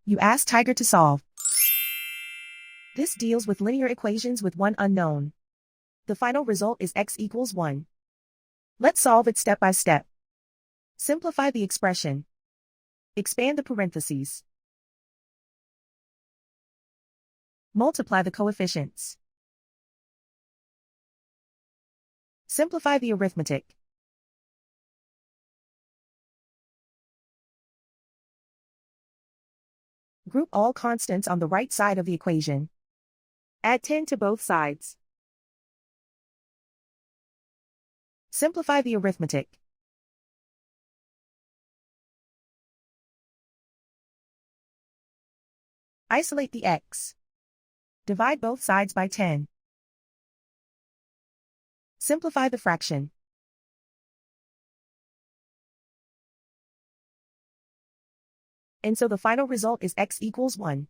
You ask Tiger to solve. This deals with linear equations with one unknown. The final result is x equals 1. Let's solve it step by step. Simplify the expression. Expand the parentheses. Multiply the coefficients. Simplify the arithmetic. Group all constants on the right side of the equation. Add 10 to both sides. Simplify the arithmetic. Isolate the x. Divide both sides by 10. Simplify the fraction. And so the final result is x equals 1.